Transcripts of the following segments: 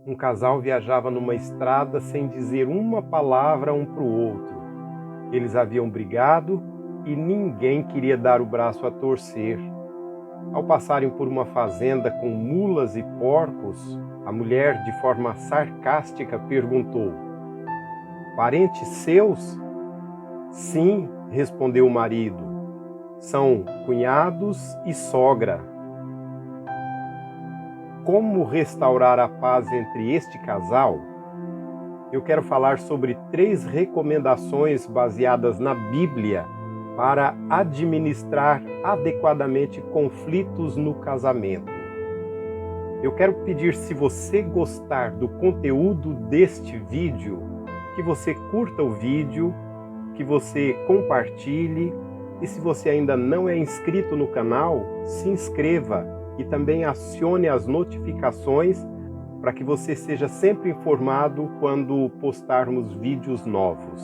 Um casal viajava numa estrada sem dizer uma palavra um para o outro. Eles haviam brigado e ninguém queria dar o braço a torcer. Ao passarem por uma fazenda com mulas e porcos, a mulher, de forma sarcástica, perguntou: "Parentes seus?" "Sim", respondeu o marido. "São cunhados e sogra." Como restaurar a paz entre este casal? Eu quero falar sobre 3 recomendações baseadas na Bíblia para administrar adequadamente conflitos no casamento. Eu quero pedir, se você gostar do conteúdo deste vídeo, que você curta o vídeo, que você compartilhe e, se você ainda não é inscrito no canal, se inscreva e também acione as notificações para que você seja sempre informado quando postarmos vídeos novos.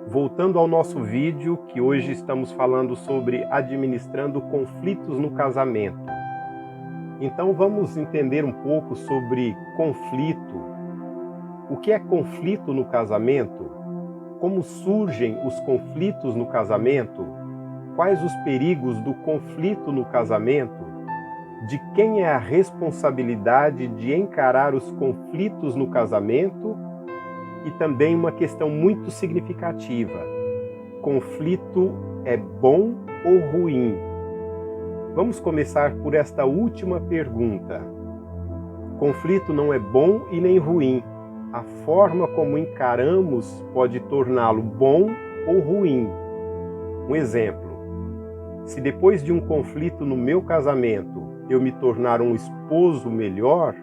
Voltando ao nosso vídeo, que hoje estamos falando sobre administrando conflitos no casamento. Então vamos entender um pouco sobre conflito. O que é conflito no casamento? Como surgem os conflitos no casamento? Quais os perigos do conflito no casamento? De quem é a responsabilidade de encarar os conflitos no casamento? E também uma questão muito significativa: conflito é bom ou ruim? Vamos começar por esta última pergunta. Conflito não é bom e nem ruim. A forma como encaramos pode torná-lo bom ou ruim. Um exemplo: se depois de um conflito no meu casamento eu me tornar um esposo melhor,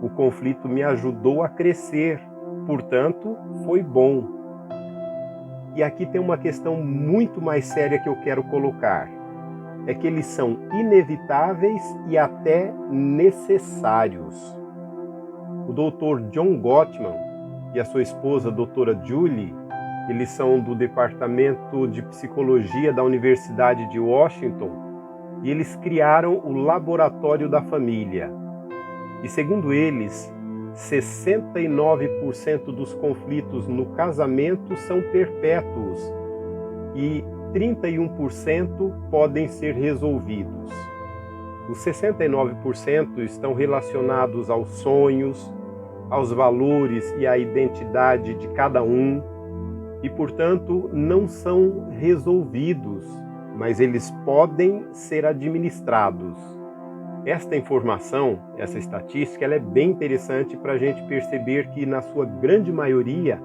o conflito me ajudou a crescer, portanto, foi bom. E aqui tem uma questão muito mais séria que eu quero colocar. É que eles são inevitáveis e até necessários. O Dr. John Gottman e a sua esposa, a doutora Julie, eles são do Departamento de Psicologia da Universidade de Washington, e eles criaram o Laboratório da Família. E segundo eles, 69% dos conflitos no casamento são perpétuos e 31% podem ser resolvidos. Os 69% estão relacionados aos sonhos, aos valores e à identidade de cada um e, portanto, não são resolvidos, mas eles podem ser administrados. Esta informação, essa estatística, ela é bem interessante para a gente perceber que, na sua grande maioria,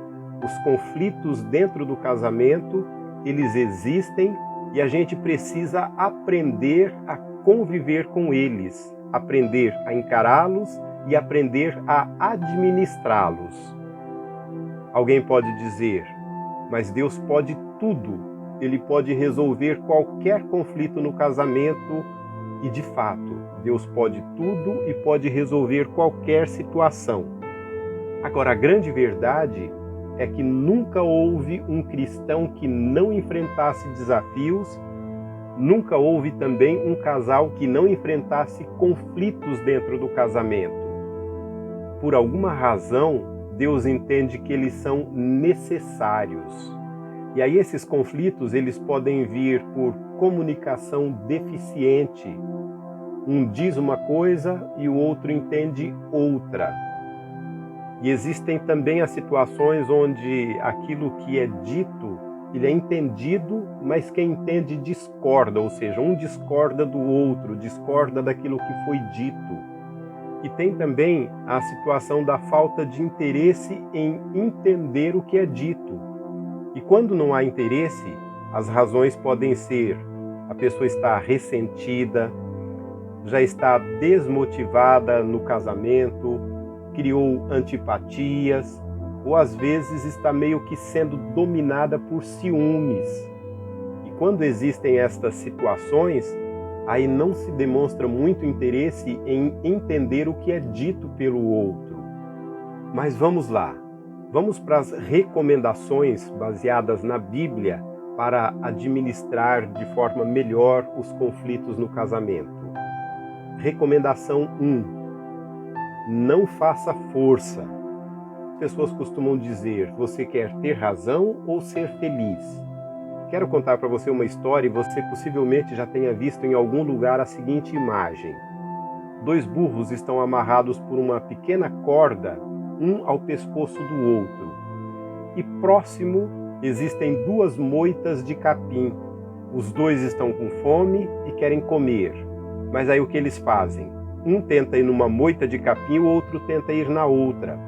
os conflitos dentro do casamento, eles existem e a gente precisa aprender a conviver com eles, aprender a encará-los e aprender a administrá-los. Alguém pode dizer: mas Deus pode tudo. Ele pode resolver qualquer conflito no casamento e, de fato, Deus pode tudo e pode resolver qualquer situação. Agora, a grande verdade é que nunca houve um cristão que não enfrentasse desafios, nunca houve também um casal que não enfrentasse conflitos dentro do casamento. Por alguma razão, Deus entende que eles são necessários. E aí esses conflitos, eles podem vir por comunicação deficiente. Um diz uma coisa e o outro entende outra. E existem também as situações onde aquilo que é dito, ele é entendido, mas quem entende discorda, ou seja, um discorda do outro, discorda daquilo que foi dito. E tem também a situação da falta de interesse em entender o que é dito. E quando não há interesse, as razões podem ser: a pessoa está ressentida, já está desmotivada no casamento, criou antipatias, ou às vezes está meio que sendo dominada por ciúmes. E quando existem estas situações, aí não se demonstra muito interesse em entender o que é dito pelo outro. Mas vamos lá. Vamos para as recomendações baseadas na Bíblia para administrar de forma melhor os conflitos no casamento. Recomendação 1. não faça força. As pessoas costumam dizer: você quer ter razão ou ser feliz? Quero contar para você uma história e você possivelmente já tenha visto em algum lugar a seguinte imagem. 2 burros estão amarrados por uma pequena corda, um ao pescoço do outro. E próximo existem 2 moitas de capim. Os 2 estão com fome e querem comer. Mas aí o que eles fazem? Um tenta ir numa moita de capim, o outro tenta ir na outra.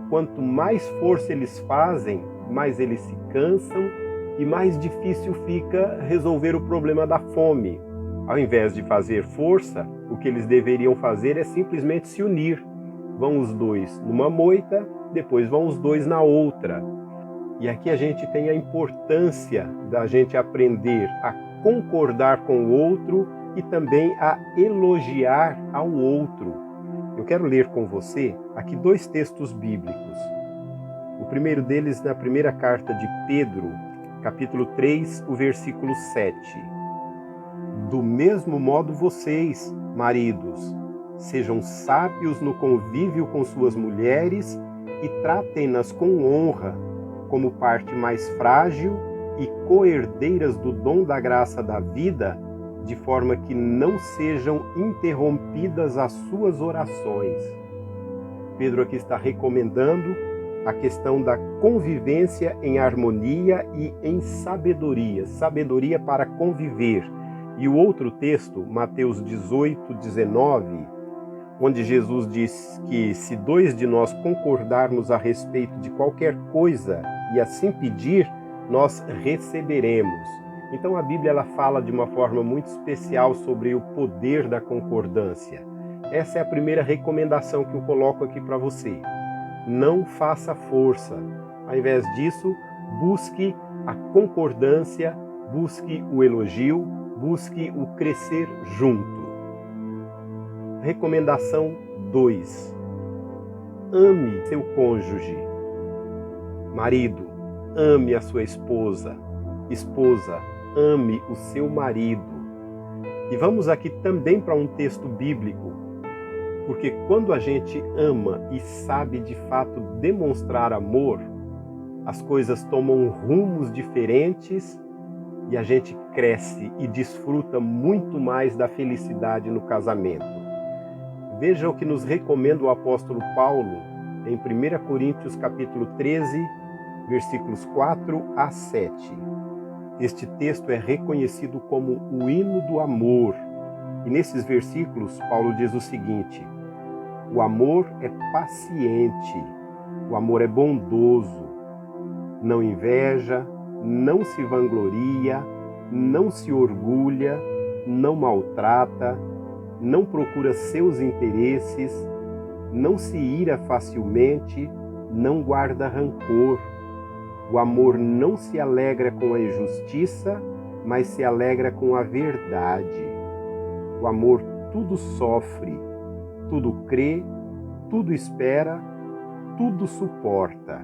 Quanto mais força eles fazem, mais eles se cansam e mais difícil fica resolver o problema da fome. Ao invés de fazer força, o que eles deveriam fazer é simplesmente se unir. Vão os 2 numa moita, depois vão os 2 na outra. E aqui a gente tem a importância da gente aprender a concordar com o outro e também a elogiar ao outro. Eu quero ler com você aqui 2 textos bíblicos. O primeiro deles na primeira carta de Pedro, capítulo 3, o versículo 7. Do mesmo modo vocês, maridos, sejam sábios no convívio com suas mulheres e tratem-nas com honra, como parte mais frágil e co-herdeiras do dom da graça da vida, de forma que não sejam interrompidas as suas orações. Pedro aqui está recomendando a questão da convivência em harmonia e em sabedoria, sabedoria para conviver. E o outro texto, Mateus 18, 19, onde Jesus diz que se 2 de nós concordarmos a respeito de qualquer coisa e assim pedir, nós receberemos. Então a Bíblia ela fala de uma forma muito especial sobre o poder da concordância. Essa é a primeira recomendação que eu coloco aqui para você. Não faça força. Ao invés disso, busque a concordância, busque o elogio, busque o crescer junto. Recomendação 2. Ame seu cônjuge. Marido, ame a sua esposa. Esposa, ame o seu marido. E vamos aqui também para um texto bíblico, porque quando a gente ama e sabe de fato demonstrar amor, as coisas tomam rumos diferentes e a gente cresce e desfruta muito mais da felicidade no casamento. Veja o que nos recomenda o apóstolo Paulo em 1 Coríntios capítulo 13, versículos 4 a 7. Este texto é reconhecido como o hino do amor. E nesses versículos, Paulo diz o seguinte: o amor é paciente, o amor é bondoso, não inveja, não se vangloria, não se orgulha, não maltrata, não procura seus interesses, não se ira facilmente, não guarda rancor. O amor não se alegra com a injustiça, mas se alegra com a verdade. O amor tudo sofre, tudo crê, tudo espera, tudo suporta.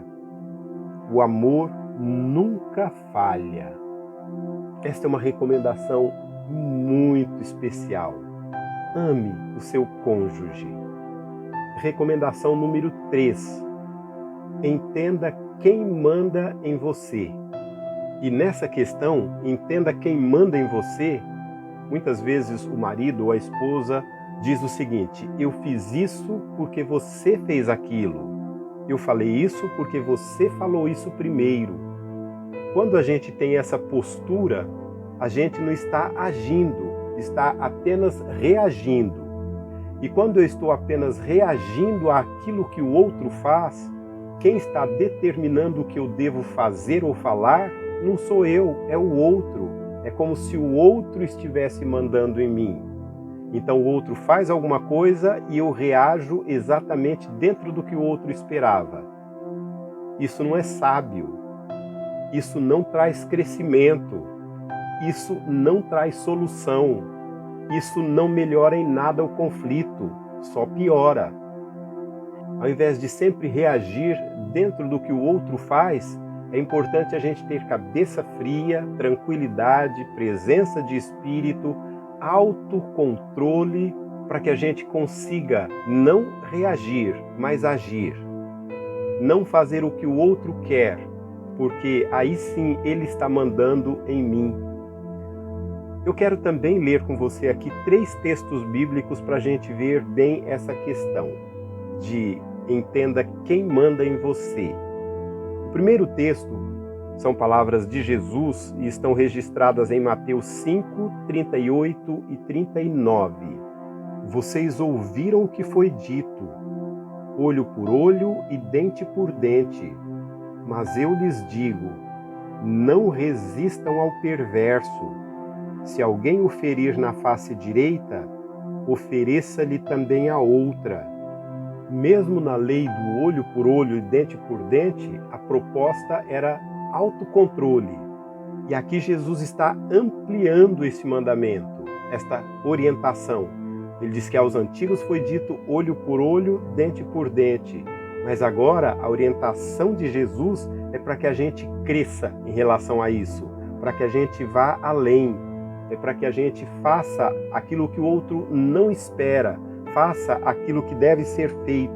O amor nunca falha. Esta é uma recomendação muito especial. Ame o seu cônjuge. Recomendação número 3. Entenda quem manda em você. E nessa questão, entenda quem manda em você. Muitas vezes o marido ou a esposa diz o seguinte: eu fiz isso porque você fez aquilo. Eu falei isso porque você falou isso primeiro. Quando a gente tem essa postura, a gente não está agindo, está apenas reagindo. E quando eu estou apenas reagindo àquilo que o outro faz, quem está determinando o que eu devo fazer ou falar não sou eu, é o outro. É como se o outro estivesse mandando em mim. Então o outro faz alguma coisa e eu reajo exatamente dentro do que o outro esperava. Isso não é sábio. Isso não traz crescimento. Isso não traz solução. Isso não melhora em nada o conflito, só piora. Ao invés de sempre reagir dentro do que o outro faz, é importante a gente ter cabeça fria, tranquilidade, presença de espírito, autocontrole para que a gente consiga não reagir, mas agir. Não fazer o que o outro quer, porque aí sim ele está mandando em mim. Eu quero também ler com você aqui 3 textos bíblicos para a gente ver bem essa questão de entenda quem manda em você. O primeiro texto são palavras de Jesus e estão registradas em Mateus 5, 38 e 39. Vocês ouviram o que foi dito, olho por olho e dente por dente. Mas eu lhes digo, não resistam ao perverso. Se alguém o ferir na face direita, ofereça-lhe também a outra. Mesmo na lei do olho por olho e dente por dente, a proposta era autocontrole. E aqui Jesus está ampliando esse mandamento, esta orientação. Ele diz que aos antigos foi dito olho por olho, dente por dente. Mas agora a orientação de Jesus é para que a gente cresça em relação a isso, para que a gente vá além, é para que a gente faça aquilo que o outro não espera, faça aquilo que deve ser feito,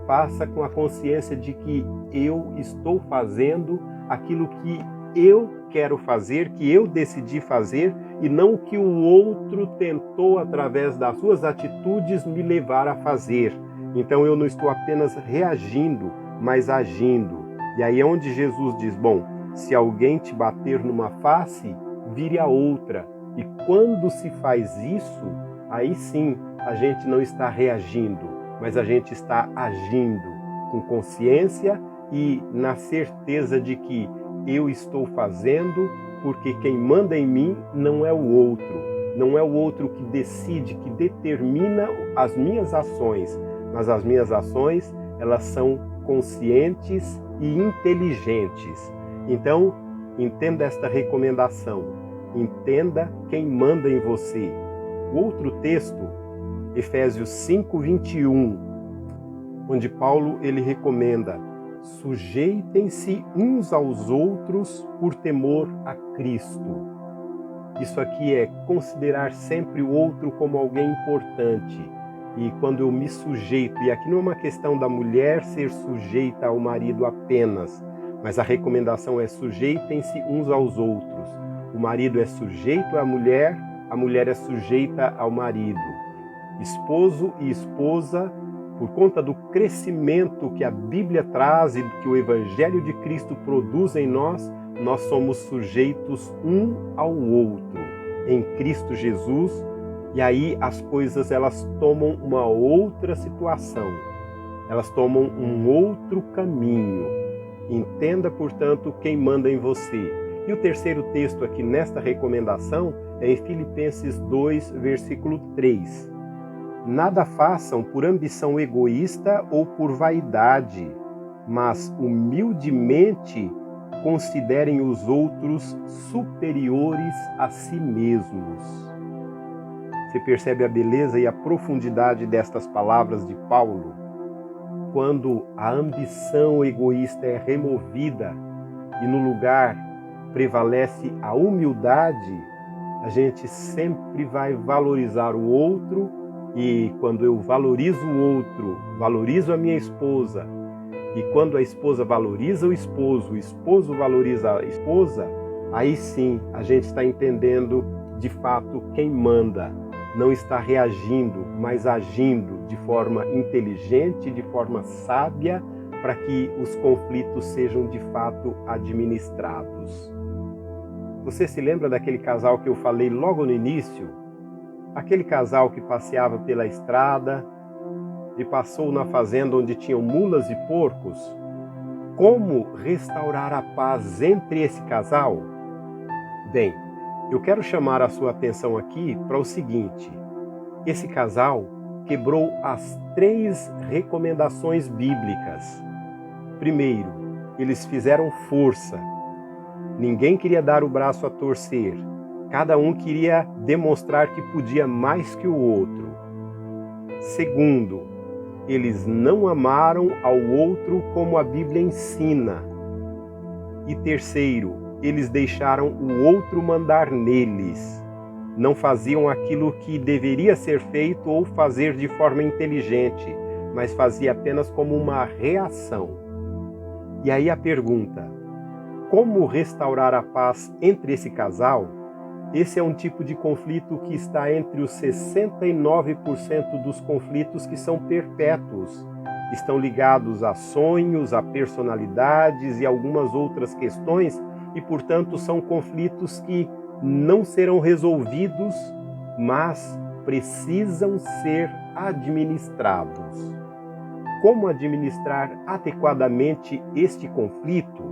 faça com a consciência de que eu estou fazendo aquilo que eu quero fazer, que eu decidi fazer e não o que o outro tentou através das suas atitudes me levar a fazer. Então eu não estou apenas reagindo, mas agindo. E aí é onde Jesus diz, bom, se alguém te bater numa face, vire a outra. E quando se faz isso, aí sim a gente não está reagindo, mas a gente está agindo com consciência e na certeza de que eu estou fazendo porque quem manda em mim não é o outro. Não é o outro que decide, que determina as minhas ações, mas as minhas ações, elas são conscientes e inteligentes. Então, entenda esta recomendação. Entenda quem manda em você. O outro texto, Efésios 5, 21, onde Paulo ele recomenda: sujeitem-se uns aos outros por temor a Cristo. Isso aqui é considerar sempre o outro como alguém importante. E quando eu me sujeito, e aqui não é uma questão da mulher ser sujeita ao marido apenas, mas a recomendação é sujeitem-se uns aos outros. O marido é sujeito à mulher, a mulher é sujeita ao marido. Esposo e esposa, por conta do crescimento que a Bíblia traz e que o Evangelho de Cristo produz em nós, nós somos sujeitos um ao outro em Cristo Jesus. E aí as coisas elas tomam uma outra situação, elas tomam um outro caminho. Entenda, portanto, quem manda em você. E o terceiro texto aqui nesta recomendação é em Filipenses 2, versículo 3. Nada façam por ambição egoísta ou por vaidade, mas humildemente considerem os outros superiores a si mesmos. Você percebe a beleza e a profundidade destas palavras de Paulo? Quando a ambição egoísta é removida e no lugar prevalece a humildade, a gente sempre vai valorizar o outro, e quando eu valorizo o outro, valorizo a minha esposa, e quando a esposa valoriza o esposo valoriza a esposa, aí sim a gente está entendendo de fato quem manda. Não está reagindo, mas agindo de forma inteligente, de forma sábia, para que os conflitos sejam de fato administrados. Você se lembra daquele casal que eu falei logo no início? Aquele casal que passeava pela estrada e passou na fazenda onde tinham mulas e porcos? Como restaurar a paz entre esse casal? Bem, eu quero chamar a sua atenção aqui para o seguinte: esse casal quebrou as 3 recomendações bíblicas. Primeiro, eles fizeram força. Ninguém queria dar o braço a torcer. Cada um queria demonstrar que podia mais que o outro. Segundo, eles não amaram ao outro como a Bíblia ensina. E terceiro, eles deixaram o outro mandar neles. não faziam aquilo que deveria ser feito ou fazer de forma inteligente, mas fazia apenas como uma reação. E aí a pergunta: como restaurar a paz entre esse casal? Esse é um tipo de conflito que está entre os 69% dos conflitos que são perpétuos. Estão ligados a sonhos, a personalidades e algumas outras questões e, portanto, são conflitos que não serão resolvidos, mas precisam ser administrados. Como administrar adequadamente este conflito?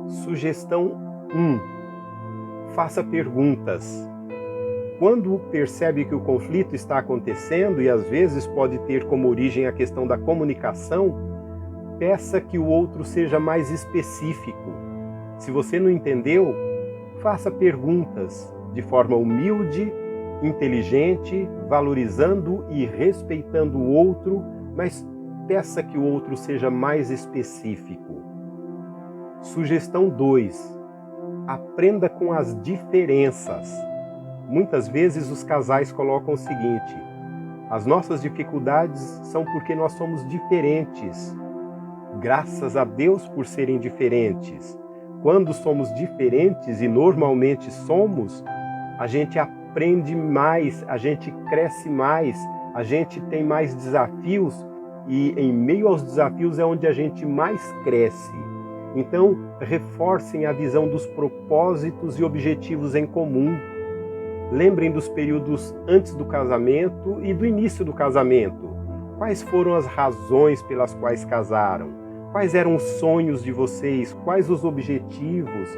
Sugestão 1. Faça perguntas. Quando percebe que o conflito está acontecendo e às vezes pode ter como origem a questão da comunicação, peça que o outro seja mais específico. Se você não entendeu, faça perguntas de forma humilde, inteligente, valorizando e respeitando o outro, mas peça que o outro seja mais específico. Sugestão 2. Aprenda com as diferenças. Muitas vezes os casais colocam o seguinte: as nossas dificuldades são porque nós somos diferentes. Graças a Deus por serem diferentes. Quando somos diferentes, e normalmente somos, a gente aprende mais, a gente cresce mais, a gente tem mais desafios e em meio aos desafios é onde a gente mais cresce. Então, reforcem a visão dos propósitos e objetivos em comum. Lembrem dos períodos antes do casamento e do início do casamento. Quais foram as razões pelas quais casaram? Quais eram os sonhos de vocês? Quais os objetivos?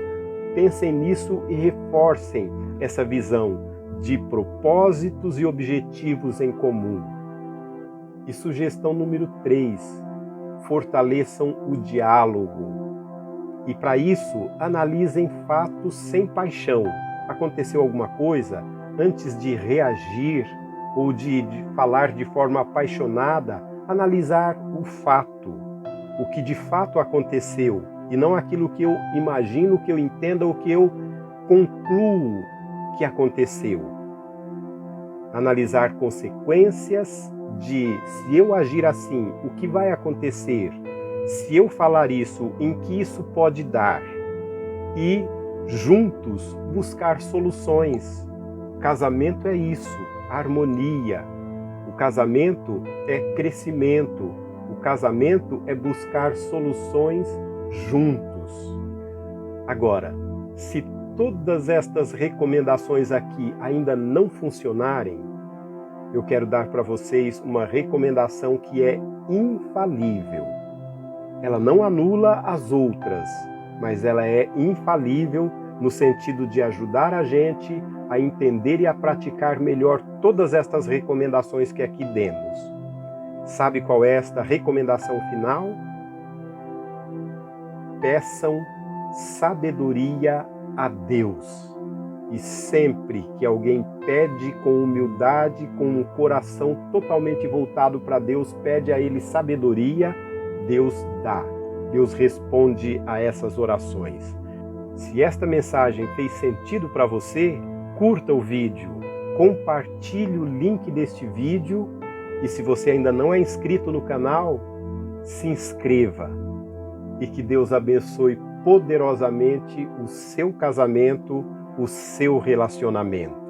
Pensem nisso e reforcem essa visão de propósitos e objetivos em comum. E sugestão número 3. Fortaleçam o diálogo. E para isso, analisem fatos sem paixão. Aconteceu alguma coisa? Antes de reagir ou de falar de forma apaixonada, analisar o fato, o que de fato aconteceu, e não aquilo que eu imagino, que eu entenda ou que eu concluo que aconteceu. Analisar consequências de, se eu agir assim, o que vai acontecer? Se eu falar isso, em que isso pode dar? E, juntos, buscar soluções. Casamento é isso, harmonia. O casamento é crescimento. O casamento é buscar soluções juntos. Agora, se todas estas recomendações aqui ainda não funcionarem, eu quero dar para vocês uma recomendação que é infalível. Ela não anula as outras, mas ela é infalível no sentido de ajudar a gente a entender e a praticar melhor todas estas recomendações que aqui demos. Sabe qual é esta recomendação final? Peçam sabedoria a Deus. E sempre que alguém pede com humildade, com um coração totalmente voltado para Deus, pede a Ele sabedoria, Deus dá. Deus responde a essas orações. Se esta mensagem fez sentido para você, curta o vídeo, compartilhe o link deste vídeo e se você ainda não é inscrito no canal, se inscreva. E que Deus abençoe poderosamente o seu casamento, o seu relacionamento.